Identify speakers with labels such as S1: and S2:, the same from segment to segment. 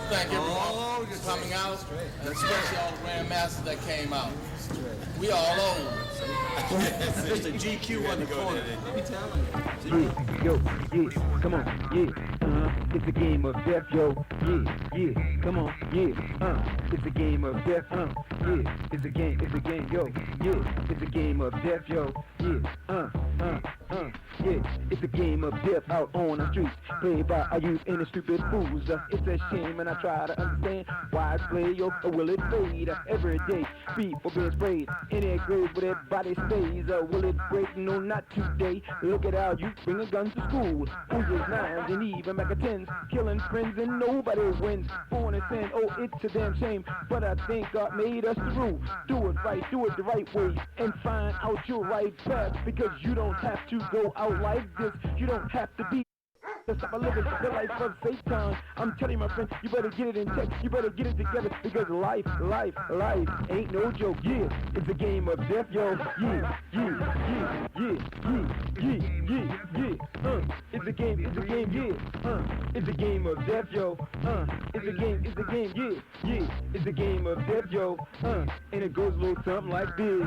S1: Thank everyone for coming out, and especially all the grandmasters that came out. We all old.
S2: It's the GQ on the corner. Let me tell him.
S3: Yeah, yo, yeah, come on, yeah, it's a game of death, yo, yeah, come on, yeah, it's a game of death, yeah, it's a game, yo, yeah, it's a game of death, yo, yeah, it's a game of death out on the streets, played by our youth and the stupid fools. It's a shame, and I try to understand why it's played, yo, or will it fade? Every day, people being sprayed in their graves where their body stays. Will it break? No, not today. Look at how you bring a gun to school. Fools nines and even back at tens, killing friends and nobody wins. Born in sin, oh, it's a damn shame, but I think God made us the rule. Do it right, do it the right way, and find out your right path, because you don't have to go out like this. You don't have to be to stop living the life of Satan. I'm telling you, my friend, you better get it in check. You better get it together, because life ain't no joke. Yeah, it's a game of death, yo. Yeah. It's a game, yeah. It's a game of death, yo. It's a game, yeah. It's a game of death, yo. And it goes a little something like this.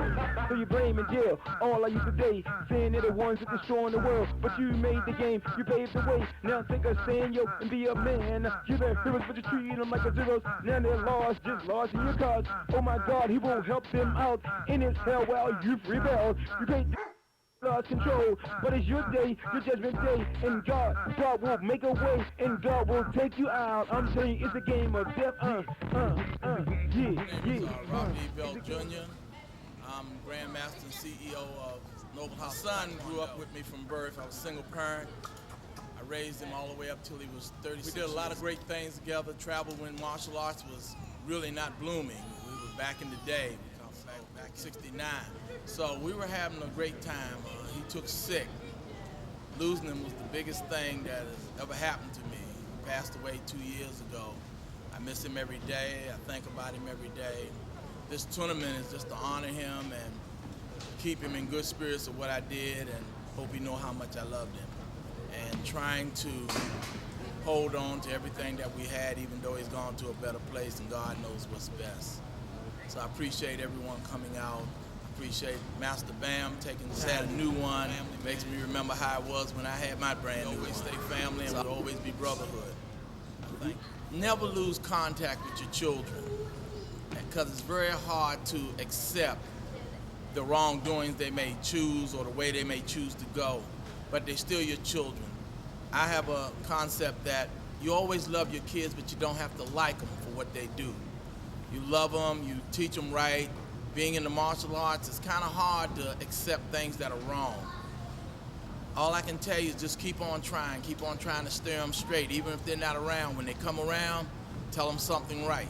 S3: So you blame and jail all I used to day, saying they're the ones that destroying the world, but you made the game, you paved the way. Now think of saying, yo, and be a man. You're their heroes, but you treat them like a zeros. Now they're lost, just lost in your cause. Oh my God, he won't help them out in his hell while you've rebelled. You can't lost control, but it's your day, your judgment day, and God will make a way, and God will take you out. I'm telling you, it's a game of death.
S1: My name is Robert E. Bell Jr. I'm Grandmaster and CEO of Noble House. My son grew up with me from birth. I was a single parent. I raised him all the way up till he was 36. We did a lot of great things together. Traveled when martial arts was really not blooming. We were back in the day, back in '69. So we were having a great time. He took sick. Losing him was the biggest thing that has ever happened to me. He passed away 2 years ago. I miss him every day. I think about him every day. This tournament is just to honor him and keep him in good spirits of what I did, and hope he know how much I loved him. And trying to hold on to everything that we had, even though he's gone to a better place, and God knows what's best. So I appreciate everyone coming out. I appreciate Master Bam taking a new one. It makes me remember how it was when I had my brand new one. Always stay family, and we'll always be brotherhood. Never lose contact with your children, because it's very hard to accept the wrongdoings they may choose or the way they may choose to go, but they're still your children. I have a concept that you always love your kids, but you don't have to like them for what they do. You love them, you teach them right. Being in the martial arts, it's kind of hard to accept things that are wrong. All I can tell you is just keep on trying to steer them straight, even if they're not around. When they come around, tell them something right.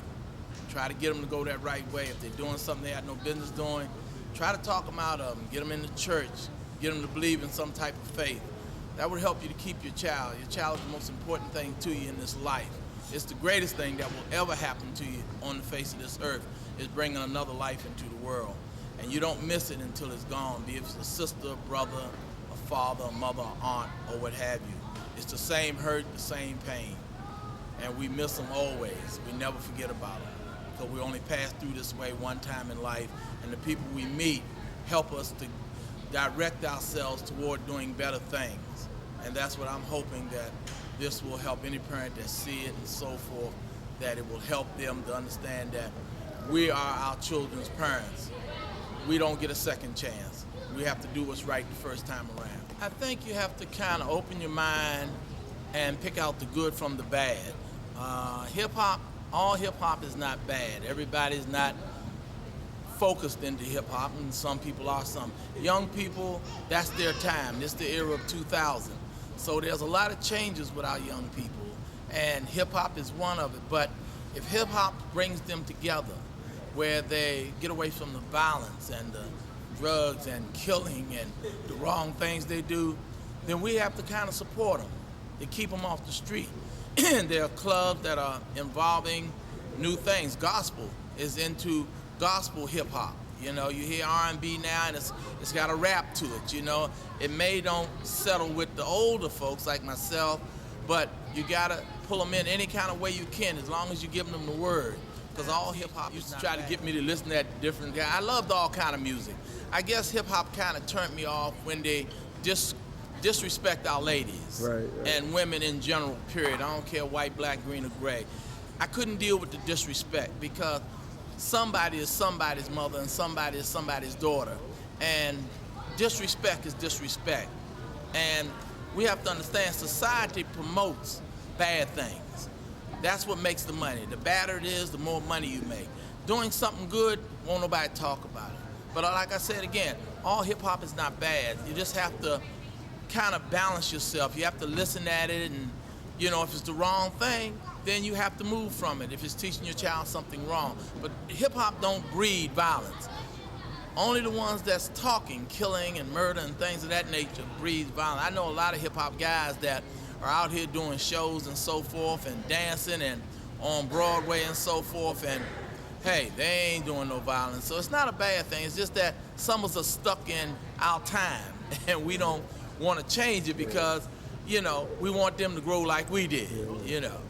S1: Try to get them to go that right way. If they're doing something they had no business doing, try to talk them out of them, get them in the church, get them to believe in some type of faith. That would help you to keep your child. Your child is the most important thing to you in this life. It's the greatest thing that will ever happen to you on the face of this earth, is bringing another life into the world. And you don't miss it until it's gone, be it a sister, brother, a father, a mother, aunt, or what have you. It's the same hurt, the same pain. And we miss them always. We never forget about them, because we only pass through this way one time in life, and the people we meet help us to direct ourselves toward doing better things. And that's what I'm hoping, that this will help any parent that see it and so forth, that it will help them to understand that we are our children's parents. We don't get a second chance. We have to do what's right the first time around. I think you have to kind of open your mind and pick out the good from the bad. Hip-hop, all hip-hop is not bad. Everybody's not focused into hip-hop, and some people are. Some young people, that's their time. This is the era of 2000. So there's a lot of changes with our young people, and hip-hop is one of it. But if hip-hop brings them together, where they get away from the violence and the drugs and killing and the wrong things they do, then we have to kind of support them to keep them off the street. There are clubs that are involving new things. Gospel is into gospel hip-hop. You know, you hear R&B now, and it's got a rap to it, you know. It may don't settle with the older folks like myself, but you gotta pull them in any kind of way you can, as long as you're giving them the word. Because all hip-hop used to try to get me to listen to that different guy. I loved all kind of music. I guess hip-hop kind of turned me off when they disrespect our ladies and women in general, period. I don't care white, black, green, or gray. I couldn't deal with the disrespect because somebody is somebody's mother and somebody is somebody's daughter. And disrespect is disrespect. And we have to understand society promotes bad things. That's what makes the money. The badder it is, the more money you make. Doing something good, won't nobody talk about it. But like I said again, all hip hop is not bad. You just have to kind of balance yourself. You have to listen at it, and you know, if it's the wrong thing, then you have to move from it if it's teaching your child something wrong. But hip hop don't breed violence. Only the ones that's talking, killing and murder and things of that nature breed violence. I know a lot of hip hop guys that are out here doing shows and so forth and dancing and on Broadway and so forth, and hey, they ain't doing no violence. So it's not a bad thing. It's just that some of us are stuck in our time and we don't want to change it because, you know, we want them to grow like we did, you know.